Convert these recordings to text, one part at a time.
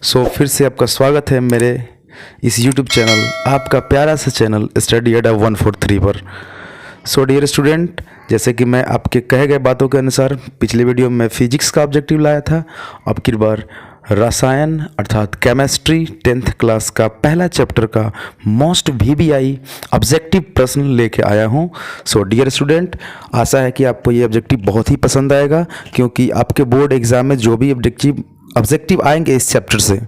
फिर से आपका स्वागत है मेरे इस YouTube चैनल, आपका प्यारा सा चैनल स्टडी अड्डा 143 पर। डियर स्टूडेंट, जैसे कि मैं आपके कहे गए बातों के अनुसार पिछले वीडियो में फिजिक्स का ऑब्जेक्टिव लाया था, अब की बार रसायन अर्थात केमिस्ट्री 10th क्लास का पहला चैप्टर का मोस्ट VBI ऑब्जेक्टिव प्रश्न लेके आया हूँ। डियर स्टूडेंट, आशा है कि आपको ये ऑब्जेक्टिव बहुत ही पसंद आएगा, क्योंकि आपके बोर्ड एग्ज़ाम में जो भी ऑब्जेक्टिव आएंगे इस चैप्टर से,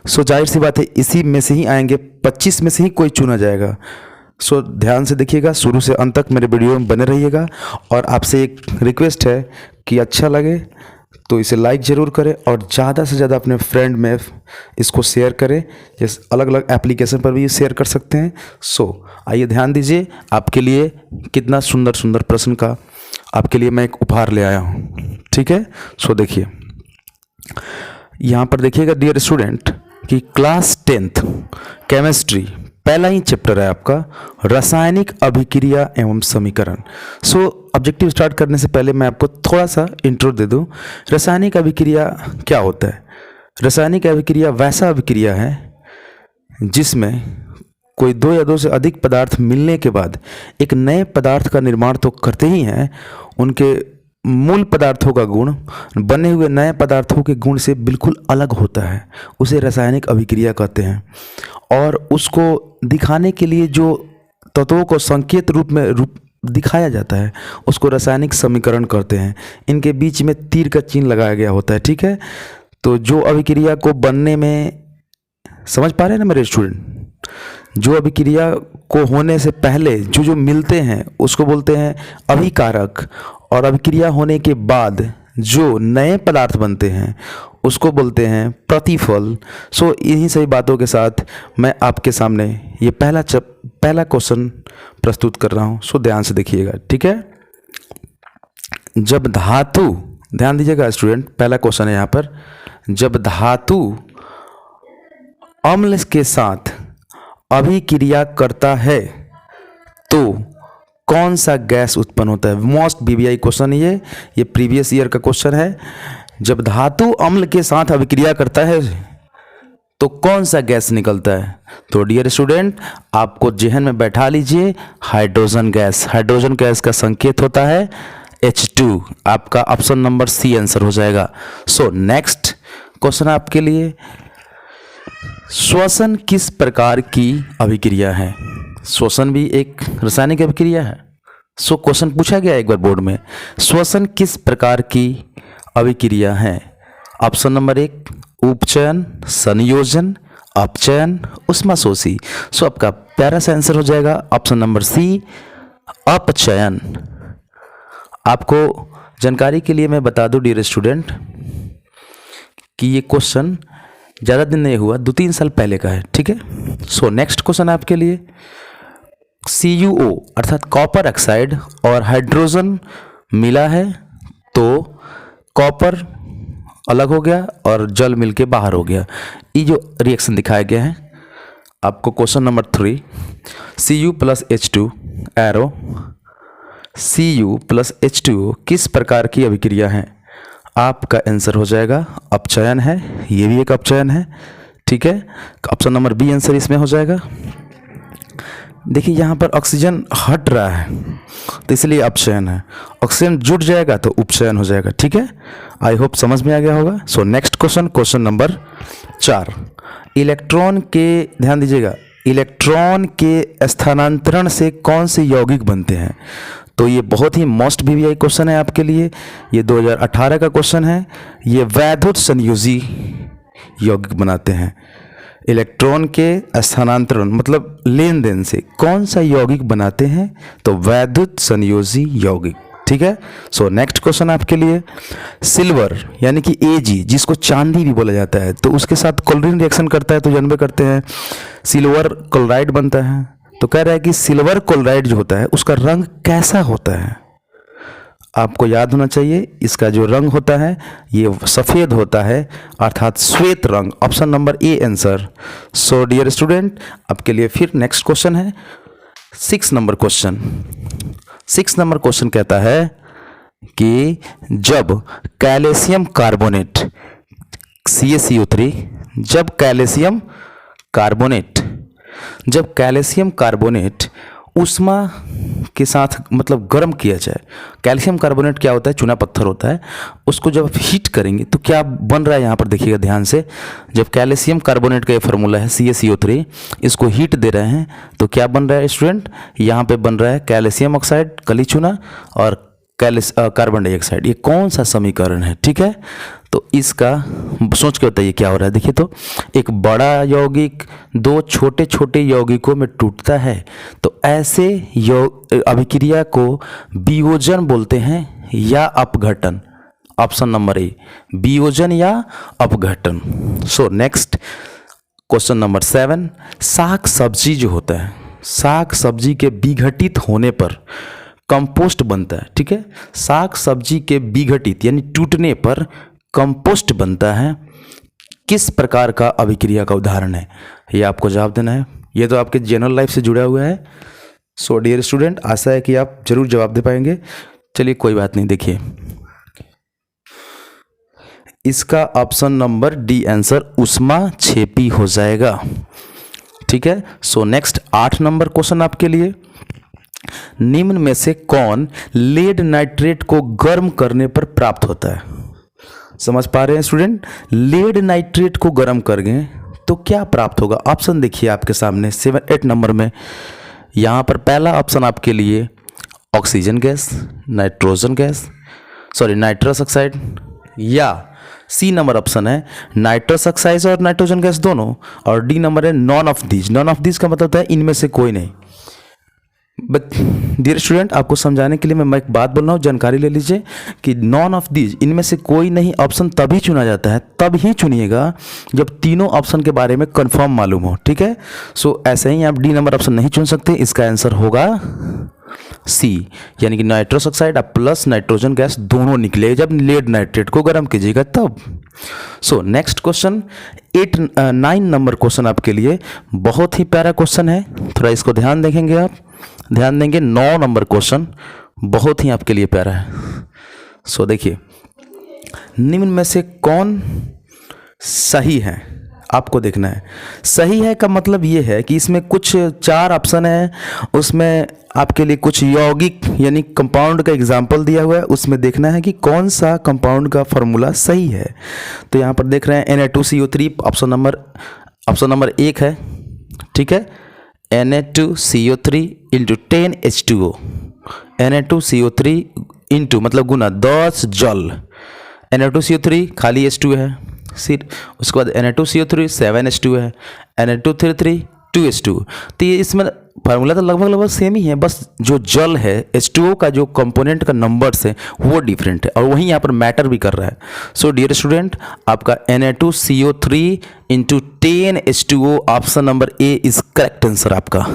जाहिर सी बात है इसी में से ही आएंगे, 25 में से ही कोई चुना जाएगा। ध्यान से देखिएगा, शुरू से अंत तक मेरे वीडियो में बने रहिएगा। और आपसे एक रिक्वेस्ट है कि अच्छा लगे तो इसे लाइक ज़रूर करें और ज़्यादा से ज़्यादा अपने फ्रेंड में इसको शेयर करें। जैसे अलग अलग एप्लीकेशन पर भी शेयर कर सकते हैं। आइए ध्यान दीजिए, आपके लिए कितना सुंदर सुंदर प्रश्न का आपके लिए मैं एक उपहार ले आया हूँ। ठीक है, देखिए यहाँ पर देखिएगा डियर स्टूडेंट कि क्लास 10th केमिस्ट्री पहला ही चैप्टर है आपका रासायनिक अभिक्रिया एवं समीकरण। ऑब्जेक्टिव स्टार्ट करने से पहले मैं आपको थोड़ा सा इंट्रो दे दूं। रासायनिक अभिक्रिया क्या होता है? रासायनिक अभिक्रिया वैसा अभिक्रिया है जिसमें कोई दो या दो से अधिक पदार्थ मिलने के बाद एक नए पदार्थ का निर्माण तो करते ही हैं, उनके मूल पदार्थों का गुण बने हुए नए पदार्थों के गुण से बिल्कुल अलग होता है, उसे रासायनिक अभिक्रिया कहते हैं। और उसको दिखाने के लिए जो तत्वों को संकेत रूप में दिखाया जाता है उसको रासायनिक समीकरण कहते हैं। इनके बीच में तीर का चिन्ह लगाया गया होता है। ठीक है, तो जो अभिक्रिया को बनने में, समझ पा रहे हैं ना मेरे स्टूडेंट, जो अभिक्रिया को होने से पहले जो मिलते हैं उसको बोलते हैं अभिकारक, और अभिक्रिया होने के बाद जो नए पदार्थ बनते हैं उसको बोलते हैं प्रतिफल। इन्हीं सही बातों के साथ मैं आपके सामने ये पहला क्वेश्चन प्रस्तुत कर रहा हूँ। ध्यान से देखिएगा। ठीक है, जब धातु, ध्यान दीजिएगा स्टूडेंट, पहला क्वेश्चन है यहाँ पर, जब धातु अम्ल के साथ अभिक्रिया करता है तो कौन सा गैस उत्पन्न होता है? मोस्ट VBI क्वेश्चन ये प्रीवियस ईयर का क्वेश्चन है। जब धातु अम्ल के साथ अभिक्रिया करता है तो कौन सा गैस निकलता है? तो डियर स्टूडेंट, आपको जेहन में बैठा लीजिए, हाइड्रोजन गैस। हाइड्रोजन गैस का संकेत होता है H2। आपका ऑप्शन नंबर C आंसर हो जाएगा। नेक्स्ट क्वेश्चन आपके लिए, श्वसन किस प्रकार की अभिक्रिया है? श्वसन भी एक रासायनिक अभिक्रिया है। क्वेश्चन पूछा गया एक बार बोर्ड में, श्वसन किस प्रकार की अभिक्रिया है? ऑप्शन नंबर 1 उपचयन, संयोजन, अपचयन, ऊष्माशोषी। आपका प्यारा सा आंसर हो जाएगा ऑप्शन नंबर C अपचयन। आपको जानकारी के लिए मैं बता दूं डियर स्टूडेंट कि ये क्वेश्चन ज़्यादा दिन नहीं हुआ, 2-3 साल पहले का है। ठीक है, नेक्स्ट क्वेश्चन आपके लिए, CuO अर्थात कॉपर ऑक्साइड और हाइड्रोजन मिला है तो कॉपर अलग हो गया और जल मिलके बाहर हो गया। ये जो रिएक्शन दिखाया गया है आपको, question number 3, Cu + H2 arrow, Cu + H2O किस प्रकार की अभिक्रिया है? आपका आंसर हो जाएगा अपचयन है, ये भी एक अपचयन है। ठीक है, ऑप्शन नंबर B आंसर इसमें हो जाएगा। देखिए यहाँ पर ऑक्सीजन हट रहा है तो इसलिए अपचयन है, ऑक्सीजन जुट जाएगा तो उपचयन हो जाएगा। ठीक है, आई होप समझ में आ गया होगा। नेक्स्ट क्वेश्चन नंबर 4, इलेक्ट्रॉन के, ध्यान दीजिएगा, इलेक्ट्रॉन के स्थानांतरण से कौन से यौगिक बनते हैं? तो ये बहुत ही मोस्ट VBI क्वेश्चन है आपके लिए। ये 2018 का क्वेश्चन है। ये वैद्युत संयोजी यौगिक बनाते हैं। इलेक्ट्रॉन के स्थानांतरण मतलब लेन देन से कौन सा यौगिक बनाते हैं? तो वैद्युत संयोजी यौगिक। ठीक है, नेक्स्ट क्वेश्चन आपके लिए, सिल्वर यानी कि Ag जिसको चांदी भी बोला जाता है, तो उसके साथ क्लोरीन रिएक्शन करता है तो जानबे करते हैं सिल्वर क्लोराइड बनता है। तो कह रहा है कि सिल्वर क्लोराइड जो होता है उसका रंग कैसा होता है? आपको याद होना चाहिए, इसका जो रंग होता है ये सफ़ेद होता है अर्थात श्वेत रंग। Option number A answer. Dear student, आपके लिए फिर नेक्स्ट क्वेश्चन है 6 नंबर क्वेश्चन। 6 नंबर क्वेश्चन कहता है कि जब कैल्शियम कार्बोनेट CaCO3 जब कैल्शियम कार्बोनेट ऊष्मा के साथ मतलब गर्म किया जाए। कैल्शियम कार्बोनेट क्या होता है? चूना पत्थर होता है। उसको जब हीट करेंगे तो क्या बन रहा है यहाँ पर देखिएगा ध्यान से। जब कैल्शियम कार्बोनेट का ये फार्मूला है CaCO3, इसको हीट दे रहे हैं तो क्या बन रहा है स्टूडेंट? यहाँ पे बन रहा है कैल्शियम ऑक्साइड कली चूना और कार्बन डाइऑक्साइड। ये कौन सा समीकरण है? ठीक है, तो इसका सोच के बताइए क्या हो रहा है। देखिए तो एक बड़ा यौगिक दो छोटे छोटे यौगिकों में टूटता है तो ऐसे अभिक्रिया को वियोजन बोलते हैं या अपघटन। ऑप्शन नंबर ए, वियोजन या अपघटन। सो नेक्स्ट क्वेश्चन नंबर 7, साग सब्जी जो होता है, साग सब्जी के विघटित होने पर कंपोस्ट बनता है। ठीक है, साग सब्जी के विघटित यानी टूटने पर कंपोस्ट बनता है। किस प्रकार का अभिक्रिया का उदाहरण है? ये आपको जवाब देना है। ये तो आपके जनरल लाइफ से जुड़ा हुआ है। सो डियर स्टूडेंट, आशा है कि आप जरूर जवाब दे पाएंगे। चलिए कोई बात नहीं, देखिए इसका ऑप्शन नंबर डी आंसर ऊष्मा छेपी हो जाएगा। ठीक है, सो नेक्स्ट 8 नंबर क्वेश्चन आपके लिए, निम्न में से कौन लेड नाइट्रेट को गर्म करने पर प्राप्त होता है? समझ पा रहे हैं स्टूडेंट? लेड नाइट्रेट को गर्म करेंगे तो क्या प्राप्त होगा? ऑप्शन देखिए आपके सामने 7-8 नंबर में। यहाँ पर पहला ऑप्शन आपके लिए ऑक्सीजन गैस, नाइट्रस ऑक्साइड, या सी नंबर ऑप्शन है नाइट्रस ऑक्साइड और नाइट्रोजन गैस दोनों, और डी नंबर है none of these. None of these का मतलब है इनमें से कोई नहीं। बट डियर स्टूडेंट, आपको समझाने के लिए मैं एक बात बोल रहा हूँ, जानकारी ले लीजिए कि नॉन ऑफ दीज, इनमें से कोई नहीं ऑप्शन तभी चुना जाता है, तब ही चुनिएगा जब तीनों ऑप्शन के बारे में कंफर्म मालूम हो। ठीक है, सो ऐसे ही आप डी नंबर ऑप्शन नहीं चुन सकते। इसका आंसर होगा सी, यानी कि nitrous oxide plus nitrogen gas दोनों निकले जब लेड नाइट्रेट को गर्म कीजिएगा तब। So next question 9 number question आपके लिए बहुत ही प्यारा क्वेश्चन है, थोड़ा इसको ध्यान देखेंगे आप, ध्यान देंगे। 9 नंबर क्वेश्चन बहुत ही आपके लिए प्यारा है। सो देखिए, निम्न में से कौन सही है? आपको देखना है। सही है का मतलब ये है कि इसमें कुछ 4 ऑप्शन है, उसमें आपके लिए कुछ यौगिक यानी कंपाउंड का एग्जाम्पल दिया हुआ है, उसमें देखना है कि कौन सा कंपाउंड का फॉर्मूला सही है। तो यहाँ पर देख रहे हैं Na2CO3 ऑप्शन नंबर 1 है। ठीक है, Na2CO3 into 10H2O, Na2CO3 into मतलब गुना 10 जल, Na2CO3 खाली H2 है सिर्फ, उसके बाद Na2CO3 7H2 है, Na2CO3 2H2। तो ये इसमें फार्मूला तो लगभग सेम ही है, बस जो जल है H2O का जो कंपोनेंट का नंबर्स है वो डिफरेंट है और वहीं यहाँ पर मैटर भी कर रहा है। सो डियर स्टूडेंट, आपका Na2CO3 into 10H2O option number A is correct answer आपका।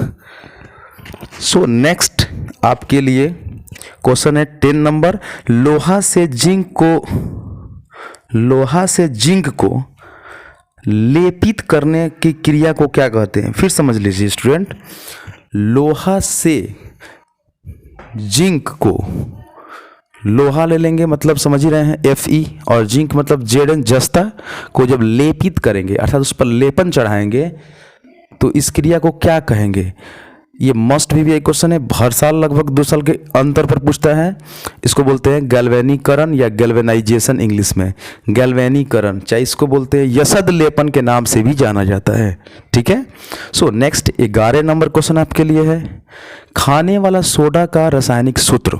सो नेक्स्ट आपके लिए क्वेश्चन है 10 नंबर, लोहा से जिंक को लेपित करने की क्रिया को क्या कहते हैं? फिर समझ लीजिए स्टूडेंट, लोहा से जिंक को, लोहा ले लेंगे मतलब समझ ही रहे हैं Fe, और जिंक मतलब Zn जस्ता को जब लेपित करेंगे अर्थात उस पर लेपन चढ़ाएंगे तो इस क्रिया को क्या कहेंगे? ये मस्ट भी एक क्वेश्चन है, हर साल लगभग 2 साल के अंतर पर पूछता है। इसको बोलते हैं गैल्वेनीकरण या गैल्वेनाइजेशन, इंग्लिश में गैल्वेनीकरण, चाहे इसको बोलते हैं यसद लेपन के नाम से भी जाना जाता है। ठीक है, सो नेक्स्ट 11 नंबर क्वेश्चन आपके लिए है, खाने वाला सोडा का रासायनिक सूत्र।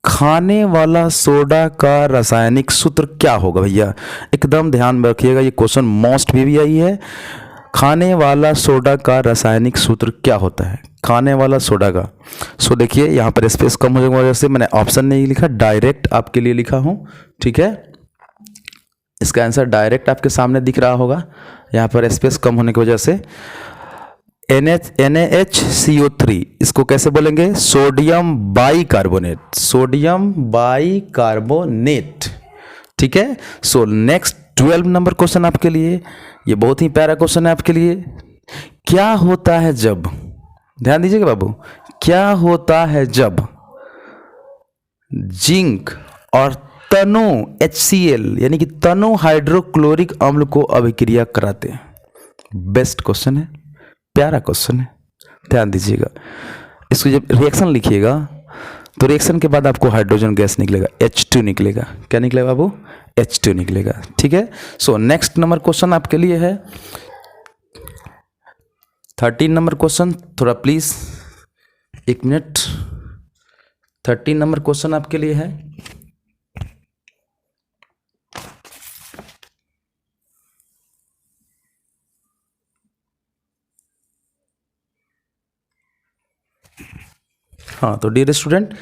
खाने वाला सोडा का रासायनिक सूत्र क्या होगा भैया? एकदम ध्यान में रखिएगा, ये क्वेश्चन मोस्ट भी आई है। खाने वाला सोडा का रासायनिक सूत्र क्या होता है? खाने वाला सोडा का। सो देखिए यहाँ पर स्पेस कम होने की वजह से मैंने ऑप्शन नहीं लिखा, डायरेक्ट आपके लिए लिखा हूँ। ठीक है, इसका आंसर डायरेक्ट आपके सामने दिख रहा होगा, यहाँ पर स्पेस कम होने की वजह से। NaHCO3 इसको कैसे बोलेंगे? Sodium bicarbonate, sodium bicarbonate. ठीक है, सो नेक्स्ट 12 नंबर क्वेश्चन आपके लिए, ये बहुत ही प्यारा क्वेश्चन है आपके लिए। क्या होता है जब, ध्यान दीजिएगा बाबू, क्या होता है जब जिंक और तनु HCl यानी कि तनु हाइड्रोक्लोरिक अम्ल को अभिक्रिया कराते हैं। बेस्ट क्वेश्चन है, प्यारा क्वेश्चन है, ध्यान दीजिएगा। इसको जब रिएक्शन लिखिएगा तो रिएक्शन के बाद आपको हाइड्रोजन गैस निकलेगा, H2 निकलेगा। क्या निकलेगा बाबू? H2 निकलेगा। ठीक है। सो नेक्स्ट नंबर क्वेश्चन आपके लिए है 13 नंबर क्वेश्चन। थोड़ा प्लीज 1 मिनट। 13 नंबर क्वेश्चन आपके लिए है हाँ, तो डियर स्टूडेंट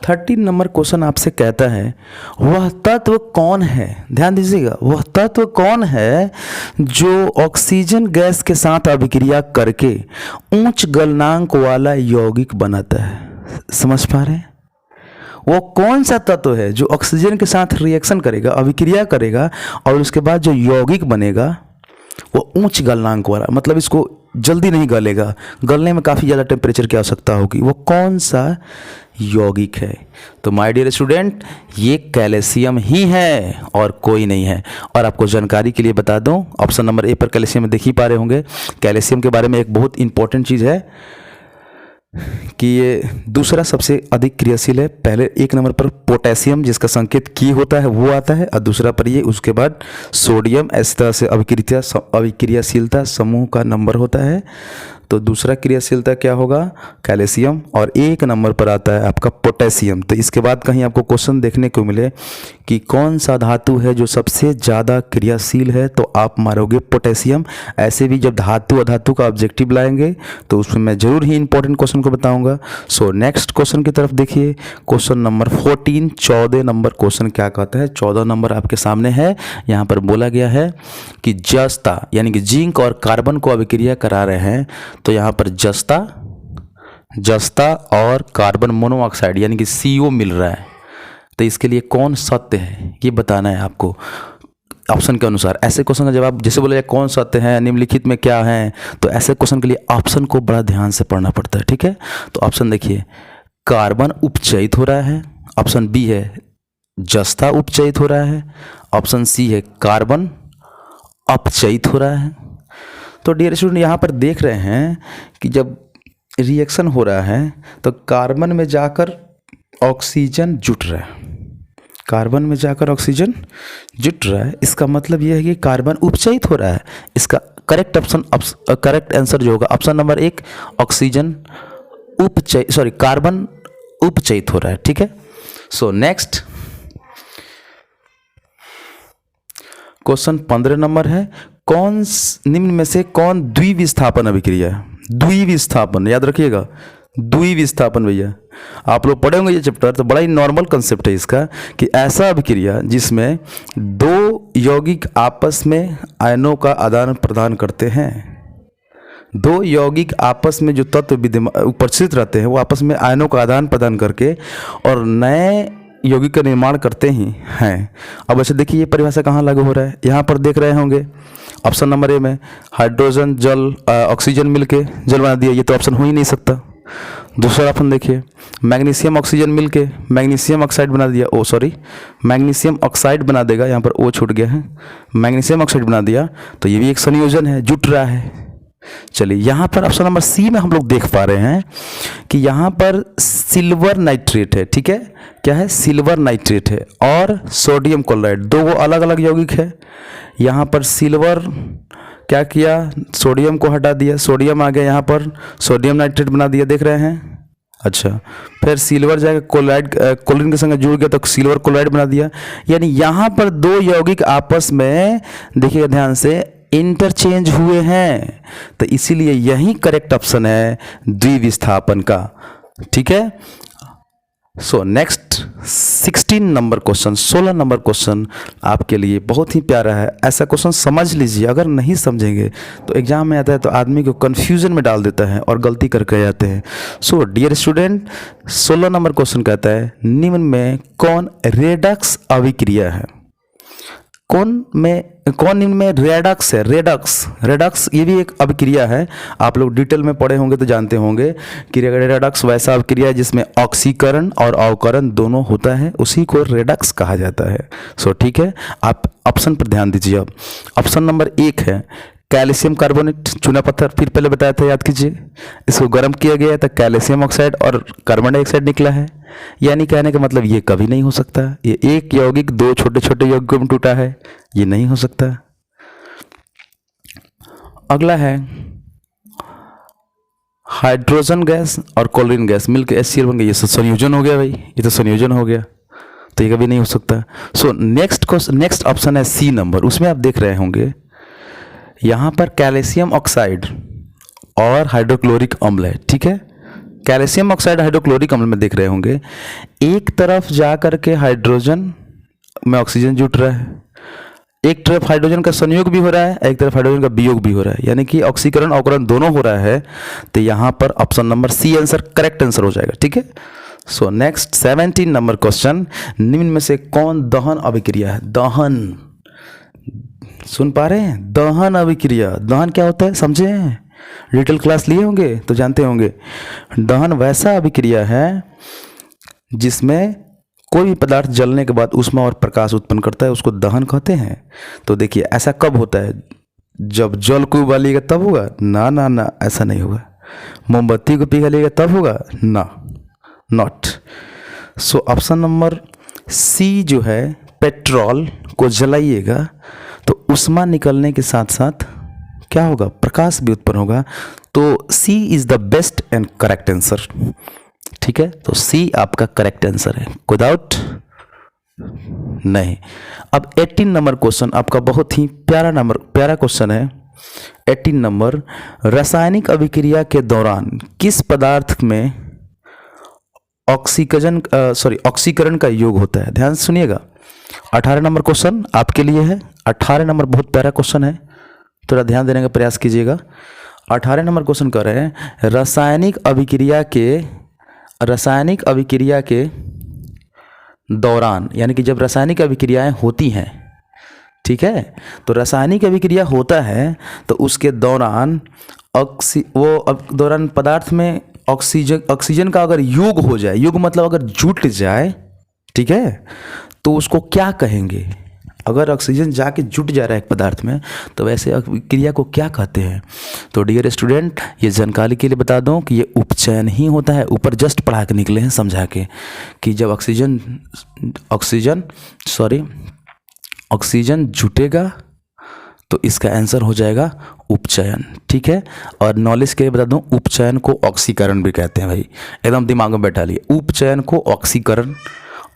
13 नंबर क्वेश्चन आपसे कहता है वह तत्व कौन है, ध्यान दीजिएगा, वह तत्व कौन है जो ऑक्सीजन गैस के साथ अभिक्रिया करके उच्च गलनांक वाला यौगिक बनाता है। समझ पा रहे हैं? वो कौन सा तत्व है जो ऑक्सीजन के साथ रिएक्शन करेगा, अभिक्रिया करेगा और उसके बाद जो यौगिक बनेगा वो उच्च गलनांक वाला, मतलब इसको जल्दी नहीं गलेगा, गलने में काफ़ी ज़्यादा टेम्परेचर की आवश्यकता होगी। वो कौन सा यौगिक है? तो माय डियर स्टूडेंट ये कैल्शियम ही है और कोई नहीं है। और आपको जानकारी के लिए बता दूं, ऑप्शन नंबर ए पर कैल्शियम देख ही पा रहे होंगे। कैल्शियम के बारे में एक बहुत इंपॉर्टेंट चीज़ है कि ये दूसरा सबसे अधिक क्रियाशील है। पहले 1 नंबर पर पोटेशियम जिसका संकेत की होता है वो आता है, और दूसरा पर ये, उसके बाद सोडियम। इस तरह से अभिक्रियाशीलता समूह का नंबर होता है। तो दूसरा क्रियाशीलता क्या होगा? कैल्शियम। और 1 नंबर पर आता है आपका पोटेशियम। तो इसके बाद कहीं आपको क्वेश्चन देखने को मिले कि कौन सा धातु है जो सबसे ज़्यादा क्रियाशील है, तो आप मारोगे पोटेशियम। ऐसे भी जब धातु अधातु का ऑब्जेक्टिव लाएंगे तो उसमें मैं जरूर ही इंपॉर्टेंट क्वेश्चन को बताऊंगा। सो नेक्स्ट क्वेश्चन की तरफ देखिए, क्वेश्चन नंबर 14, 14 नंबर क्वेश्चन क्या कहता है? 14 नंबर आपके सामने है। यहाँ पर बोला गया है कि जस्ता यानी कि जिंक और कार्बन को अभिक्रिया करा रहे हैं, तो यहाँ पर जस्ता और कार्बन मोनोऑक्साइड यानी कि CO मिल रहा है। तो इसके लिए कौन सत्य है ये बताना है आपको ऑप्शन के अनुसार। ऐसे क्वेश्चन का जवाब जैसे बोले कौन सत्य है, निम्नलिखित में क्या है, तो ऐसे क्वेश्चन के लिए ऑप्शन को बड़ा ध्यान से पढ़ना पड़ता है। ठीक है। तो ऑप्शन देखिए, कार्बन उपचयित हो रहा है। ऑप्शन बी है जस्ता उपचयित हो रहा है। ऑप्शन सी है कार्बन अपचयित हो रहा है। तो डियर स्टूडेंट यहाँ पर देख रहे हैं कि जब रिएक्शन हो रहा है तो कार्बन में जाकर ऑक्सीजन जुट रहा है, कार्बन में जाकर ऑक्सीजन जुट रहा है। इसका मतलब यह है कि कार्बन उपचयित हो रहा है। इसका करेक्ट आंसर जो होगा ऑप्शन नंबर 1, ऑक्सीजन कार्बन उपचयित हो रहा है। ठीक है। सो नेक्स्ट क्वेश्चन 15 नंबर है, कौन निम्न में से कौन द्विविस्थापन अभिक्रिया है? द्विविस्थापन याद रखिएगा, द्विविस्थापन भैया आप लोग पढ़े होंगे ये चैप्टर, तो बड़ा ही नॉर्मल कंसेप्ट है इसका कि ऐसा अभिक्रिया जिसमें 2 यौगिक आपस में आयनों का आदान प्रदान करते हैं। 2 यौगिक आपस में जो तत्व उपस्थित रहते हैं वो आपस में आयनों का आदान प्रदान करके और नए यौगिक का निर्माण करते ही हैं। अब ऐसे देखिए ये परिभाषा कहाँ लागू हो रहा है, यहाँ पर देख रहे होंगे ऑप्शन नंबर ए में हाइड्रोजन जल ऑक्सीजन मिलके जल बना दिया, ये तो ऑप्शन हो ही नहीं सकता। दूसरा ऑप्शन देखिए, मैग्नीशियम ऑक्सीजन मिलके मैग्नीशियम ऑक्साइड बना दिया, मैग्नीशियम ऑक्साइड बना देगा, यहाँ पर O छूट गया है, मैग्नीशियम ऑक्साइड बना दिया, तो ये भी एक संयोजन है, जुट रहा है। चलिए यहाँ पर ऑप्शन नंबर सी में हम लोग देख पा रहे हैं कि यहाँ पर सिल्वर नाइट्रेट है। ठीक है, क्या है? सिल्वर नाइट्रेट है और सोडियम क्लोराइड, 2 अलग अलग यौगिक है। यहाँ पर सिल्वर क्या किया, सोडियम को हटा दिया, सोडियम आ गया, यहाँ पर सोडियम नाइट्रेट बना दिया, देख रहे हैं। अच्छा, फिर सिल्वर जाकर क्लोरीन के संग जुड़ गया तो सिल्वर क्लोराइड बना दिया। यानी यहाँ पर 2 यौगिक आपस में देखिएगा ध्यान से इंटरचेंज हुए हैं, तो इसीलिए यही करेक्ट ऑप्शन है द्विविस्थापन का। ठीक है। So next 16 number question, 16 number question आपके लिए बहुत ही प्यारा है। ऐसा क्वेश्चन समझ लीजिए, अगर नहीं समझेंगे तो एग्जाम में आता है तो आदमी को कन्फ्यूजन में डाल देता है और गलती करके जाते हैं। So dear student 16 number question कहता है निम्न में कौन रेडक्स अभिक्रिया है? कौन इनमें रेडक्स है? रेडक्स ये भी एक अभिक्रिया है। आप लोग डिटेल में पढ़े होंगे तो जानते होंगे कि रेडक्स वैसा अभिक्रिया है जिसमें ऑक्सीकरण और अवकरण दोनों होता है, उसी को रेडक्स कहा जाता है। सो ठीक है, आप ऑप्शन पर ध्यान दीजिए। अब ऑप्शन नंबर 1 है कैल्शियम कार्बोनेट, चूना पत्थर। फिर पहले बताया था, याद कीजिए, इसको गर्म किया गया तो कैल्शियम ऑक्साइड और कार्बन डाइऑक्साइड निकला है। यानी कहने का मतलब ये कभी नहीं हो सकता। ये एक यौगिक दो छोटे छोटे यौगिकों में टूटा है, ये नहीं हो सकता। अगला है हाइड्रोजन गैस और क्लोरीन गैस मिलकर HCl बन गया। ये संयोजन हो गया भाई, ये तो संयोजन हो गया, तो ये कभी नहीं हो सकता। सो नेक्स्ट ऑप्शन है C नंबर। उसमें आप देख रहे होंगे यहाँ पर कैल्शियम ऑक्साइड और हाइड्रोक्लोरिक अम्ल है। ठीक है, कैल्शियम ऑक्साइड हाइड्रोक्लोरिक अम्ल में देख रहे होंगे एक तरफ जा करके हाइड्रोजन में ऑक्सीजन जुट रहा है, एक तरफ हाइड्रोजन का संयोग भी हो रहा है, एक तरफ हाइड्रोजन का वियोग भी हो रहा है, यानी कि ऑक्सीकरण अवकरण दोनों हो रहा है। तो यहाँ पर option number C answer correct answer हो जाएगा। ठीक है, सो नेक्स्ट 17 नंबर क्वेश्चन, निम्न में से कौन दहन अभिक्रिया है? दहन, सुन पा रहे हैं? दहन अभिक्रिया, दहन क्या होता है समझे हैं? डिटेल क्लास लिए होंगे तो जानते होंगे। दहन वैसा अभिक्रिया है जिसमें कोई भी पदार्थ जलने के बाद ऊष्मा और प्रकाश उत्पन्न करता है, उसको दहन कहते हैं। तो देखिए ऐसा कब होता है? जब जल को उबालिएगा तब होगा? ना ना ना, ऐसा नहीं होगा। मोमबत्ती को पिघलिएगा तब होगा? ना, not. So option number C जो है, पेट्रोल को जलाइएगा तो ऊष्मा निकलने के साथ साथ क्या होगा? प्रकाश भी उत्पन्न होगा। तो C is the best and correct answer. ठीक है, तो C आपका करेक्ट आंसर है, कोई डाउट नहीं। अब 18 नंबर क्वेश्चन आपका बहुत ही प्यारा क्वेश्चन है। 18 नंबर, रासायनिक अभिक्रिया के दौरान किस पदार्थ में ऑक्सीकरण का योग होता है? ध्यान से सुनिएगा। 18 नंबर क्वेश्चन आपके लिए है। 18 नंबर बहुत प्यारा क्वेश्चन है, थोड़ा ध्यान देने का प्रयास कीजिएगा। 18 नंबर क्वेश्चन कर रहे हैं रासायनिक अभिक्रिया के दौरान, यानी कि जब रासायनिक अभिक्रियाएं होती हैं, ठीक है, तो रासायनिक अभिक्रिया होता है तो उसके दौरान दौरान पदार्थ में ऑक्सीजन का अगर योग हो जाए, योग मतलब अगर जुट जाए, ठीक है, तो उसको क्या कहेंगे? अगर ऑक्सीजन जाके जुट जा रहा है एक पदार्थ में तो वैसे अभिक्रिया को क्या कहते हैं? तो डियर स्टूडेंट, ये जानकारी के लिए बता दूं कि ये उपचयन ही होता है। ऊपर जस्ट पढ़ा के निकले हैं समझा के कि जब ऑक्सीजन जुटेगा तो इसका आंसर हो जाएगा उपचयन। ठीक है, और नॉलेज के लिए बता दूं, उपचयन को ऑक्सीकरण भी कहते हैं भाई, एकदम दिमाग में बैठा लिए। उपचयन को ऑक्सीकरण,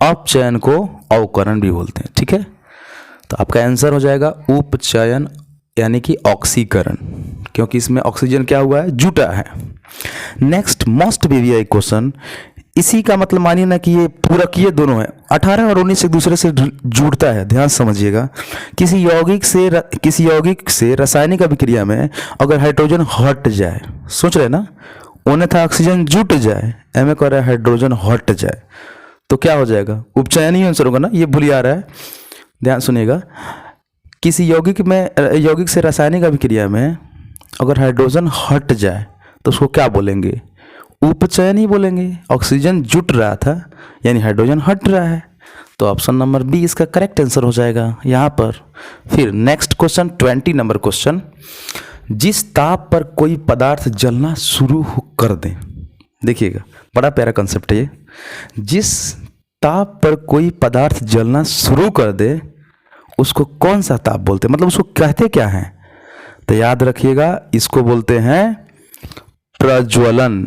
अपचयन को अवकरण भी बोलते हैं। ठीक है, तो आपका आंसर हो जाएगा उपचयन, यानी कि ऑक्सीकरण, क्योंकि इसमें ऑक्सीजन क्या हुआ है? जुटा है। नेक्स्ट मोस्ट VVI क्वेश्चन, इसी का मतलब मानिए ना कि ये पूरक, ये दोनों है। 18 और 19 एक दूसरे से जुड़ता है, ध्यान समझिएगा। किसी यौगिक से रासायनिक अभिक्रिया में अगर हाइड्रोजन हट जाए, सोच रहे ना, उन्हें था ऑक्सीजन जुट जाए, एम कह रहा है हाइड्रोजन हट जाए, तो क्या हो जाएगा? उपचयन ही आंसर होगा ना, ये भूल आ रहा है, ध्यान सुनिएगा। किसी यौगिक से रासायनिक अभिक्रिया में अगर हाइड्रोजन हट जाए तो उसको क्या बोलेंगे? उपचयन ही बोलेंगे। ऑक्सीजन जुट रहा था यानी हाइड्रोजन हट रहा है, तो ऑप्शन नंबर B इसका करेक्ट आंसर हो जाएगा यहाँ पर। फिर नेक्स्ट क्वेश्चन 20 नंबर क्वेश्चन, जिस ताप पर कोई पदार्थ जलना शुरू कर दे, देखिएगा बड़ा प्यारा कंसेप्ट है ये। जिस ताप पर कोई पदार्थ जलना शुरू कर दे उसको कौन सा ताप बोलते हैं? मतलब उसको कहते क्या हैं? तो याद रखिएगा, इसको बोलते हैं प्रज्वलन।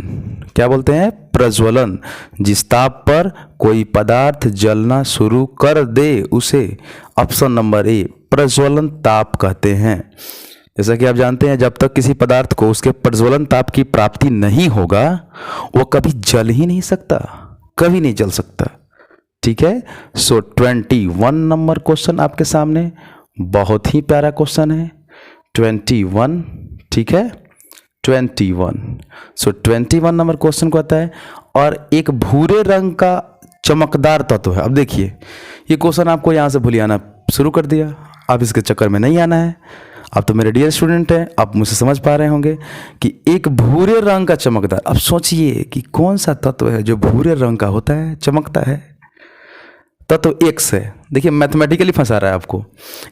क्या बोलते हैं? प्रज्वलन। जिस ताप पर कोई पदार्थ जलना शुरू कर दे उसे ऑप्शन नंबर A प्रज्वलन ताप कहते हैं। जैसा कि आप जानते हैं, जब तक किसी पदार्थ को उसके प्रज्वलन ताप की प्राप्ति नहीं होगा वो कभी जल ही नहीं सकता, कभी नहीं जल सकता। ठीक है, सो 21 नंबर क्वेश्चन आपके सामने, बहुत ही प्यारा क्वेश्चन है 21। ठीक है, 21। सो 21 नंबर क्वेश्चन को आता है, और एक भूरे रंग का चमकदार तत्व है। अब देखिए, ये क्वेश्चन आपको यहाँ से भूलियाना शुरू कर दिया, अब इसके चक्कर में नहीं आना है। अब तो मेरे डियर स्टूडेंट हैं, आप मुझसे समझ पा रहे होंगे कि एक भूरे रंग का चमकदार, अब सोचिए कि कौन सा तत्व है जो भूरे रंग का होता है, चमकता है। तत्व एक्स है। देखिए मैथमेटिकली फंसा रहा है आपको।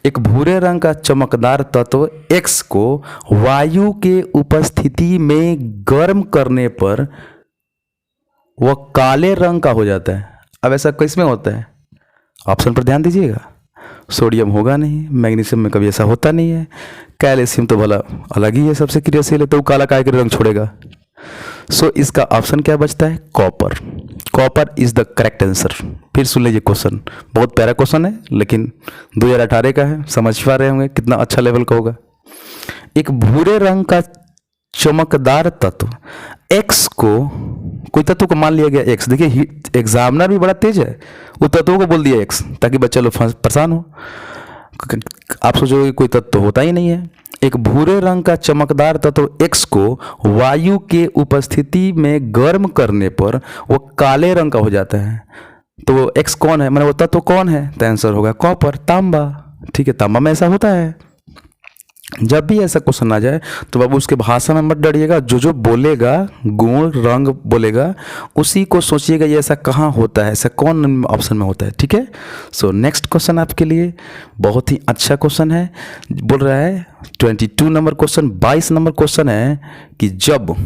एक भूरे रंग का चमकदार तत्व एक्स को वायु के उपस्थिति में गर्म करने पर वह काले रंग का हो जाता है। अब ऐसा किसमें होता है? ऑप्शन पर ध्यान दीजिएगा। सोडियम होगा नहीं, मैग्नीशियम में कभी ऐसा होता नहीं है, कैल्शियम तो भला अलग ही है, सबसे क्रियाशील है, तो वो काला काय के रंग छोड़ेगा। सो इसका ऑप्शन क्या बचता है? Copper. Copper is the correct answer. फिर सुन लीजिए क्वेश्चन, बहुत प्यारा क्वेश्चन है, लेकिन 2018 का है, समझ पा रहे होंगे कितना अच्छा लेवल का होगा। एक भूरे रंग का चमकदार तत्व एक्स को, कोई तत्व को मान लिया गया एक्स। देखिए एग्जामिनर भी बड़ा तेज है, वो तत्वों को बोल दिया एक्स ताकि बच्चा लोग परेशान हो। आप सोचोगे कोई तत्व होता ही नहीं है। एक भूरे रंग का चमकदार तत्व एक्स को वायु के उपस्थिति में गर्म करने पर वो काले रंग का हो जाता है। तो एक्स कौन है, मैंने वो तत्व कौन है? तो आंसर होगा कॉपर, तांबा। ठीक है, तांबा में ऐसा होता है। जब भी ऐसा क्वेश्चन आ जाए तो बाबू उसके भाषा में मत डरिएगा, जो जो बोलेगा, गुण रंग बोलेगा, उसी को सोचिएगा ये ऐसा कहाँ होता है, ऐसा कौन ऑप्शन में होता है। ठीक है। सो नेक्स्ट क्वेश्चन आपके लिए बहुत ही अच्छा क्वेश्चन है। बोल रहा है 22 नंबर क्वेश्चन, 22 नंबर क्वेश्चन है कि जब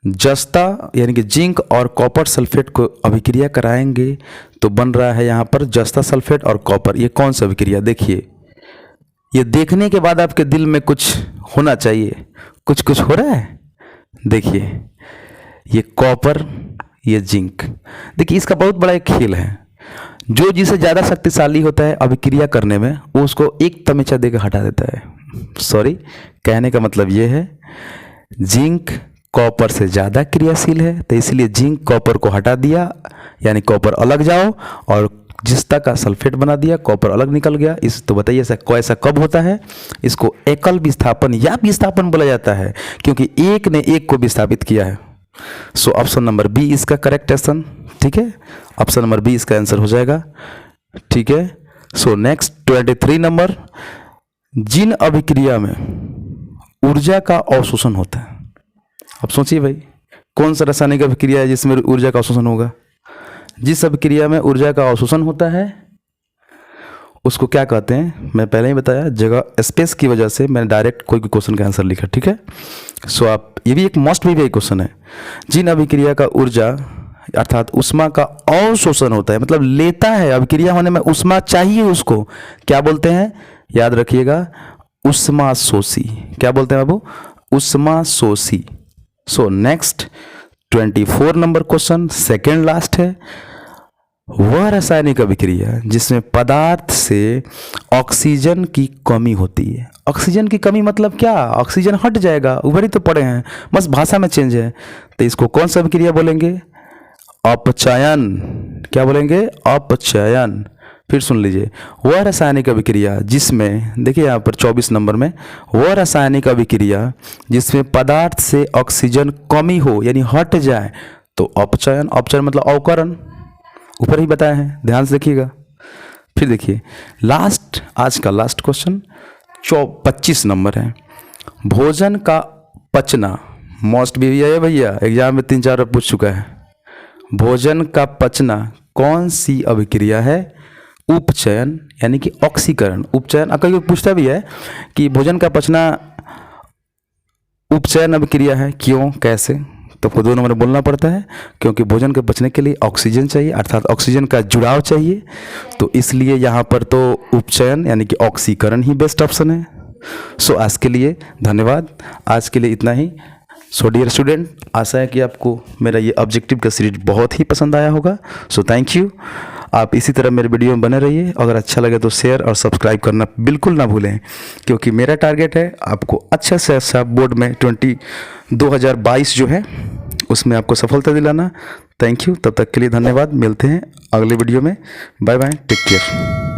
जस्ता यानी कि जिंक और कॉपर सल्फेट को अभिक्रिया कराएंगे तो बन रहा है यहाँ पर जस्ता सल्फेट और कॉपर। ये कौन सा अभिक्रिया? देखिए, ये देखने के बाद आपके दिल में कुछ होना चाहिए। कुछ हो रहा है। देखिए ये कॉपर, ये जिंक। देखिए इसका बहुत बड़ा एक खेल है। जो जिसे ज़्यादा शक्तिशाली होता है अभिक्रिया करने में, वो उसको एक तमेचा देकर हटा देता है। सॉरी, कहने का मतलब ये है जिंक कॉपर से ज़्यादा क्रियाशील है, तो इसलिए जिंक कॉपर को हटा दिया, यानी कॉपर अलग जाओ, और जिस्ता का सल्फेट बना दिया, कॉपर अलग निकल गया। इस तो बताइए ऐसा कब होता है? इसको एकल विस्थापन या विस्थापन बोला जाता है, क्योंकि एक ने एक को विस्थापित किया है। सो ऑप्शन नंबर बी इसका करेक्ट आंसर। ठीक है, ऑप्शन नंबर बी इसका आंसर हो जाएगा। ठीक है। सो नेक्स्ट 23 नंबर, जिन अभिक्रिया में ऊर्जा का अवशोषण होता है। अब सोचिए भाई, कौन सा रासायनिक अभिक्रिया है जिसमें ऊर्जा का अवशोषण होगा? जिस अभिक्रिया में ऊर्जा का अवशोषण होता है उसको क्या कहते हैं? मैं पहले ही बताया, जगह स्पेस की वजह से मैंने डायरेक्ट कोई क्वेश्चन का आंसर लिखा। ठीक है। सो आप, ये भी एक मोस्ट भी क्वेश्चन है। जिन अभिक्रिया का ऊर्जा अर्थात उष्मा का अवशोषण होता है, मतलब लेता है, अभिक्रिया होने में उष्मा चाहिए उसको, क्या बोलते हैं? याद रखिएगा, उष्माशोषी। क्या बोलते हैं बाबू? उष्माशोषी। So next 24 number question, second last है। वह रासायनिक अभिक्रिया जिसमें पदार्थ से ऑक्सीजन की कमी होती है। ऑक्सीजन की कमी मतलब क्या? ऑक्सीजन हट जाएगा, उधर ही तो पड़े हैं, बस भाषा में चेंज है। तो इसको कौन सा अभिक्रिया बोलेंगे? अपचयन। क्या बोलेंगे? अपचयन। फिर सुन लीजिए, वह रासायनिक अभिक्रिया जिसमें, देखिए यहाँ पर 24 नंबर में, वह रासायनिक अभिक्रिया जिसमें पदार्थ से ऑक्सीजन कमी हो यानी हट जाए तो अपचयन। अपचयन मतलब अवकरण, ऊपर ही बताया है, ध्यान से देखिएगा। फिर देखिए लास्ट, आज का लास्ट क्वेश्चन 25 नंबर है। भोजन का पचना, मोस्ट भी है भैया, एग्जाम में 3-4 बार पूछ चुका है। भोजन का पचना कौन सी अभिक्रिया है? उपचयन यानी कि ऑक्सीकरण। उपचयन कई पूछता भी है कि भोजन का पचना उपचयन अभिक्रिया है, क्यों, कैसे? तो आपको 2 नंबर बोलना पड़ता है, क्योंकि भोजन के पचने के लिए ऑक्सीजन चाहिए, अर्थात ऑक्सीजन का जुड़ाव चाहिए, तो इसलिए यहाँ पर तो उपचयन यानी कि ऑक्सीकरण ही बेस्ट ऑप्शन है। सो आज के लिए धन्यवाद, आज के लिए इतना ही। सो डियर स्टूडेंट, आशा है कि आपको मेरा ये ऑब्जेक्टिव का सीरीज बहुत ही पसंद आया होगा। So thank you. आप इसी तरह मेरे वीडियो में बने रहिए। अगर अच्छा लगे तो शेयर और सब्सक्राइब करना बिल्कुल ना भूलें, क्योंकि मेरा टारगेट है आपको अच्छा से अच्छा बोर्ड में 2022 जो है उसमें आपको सफलता दिलाना। Thank you. तब तक के लिए धन्यवाद। मिलते हैं अगले वीडियो में। Bye bye, take care.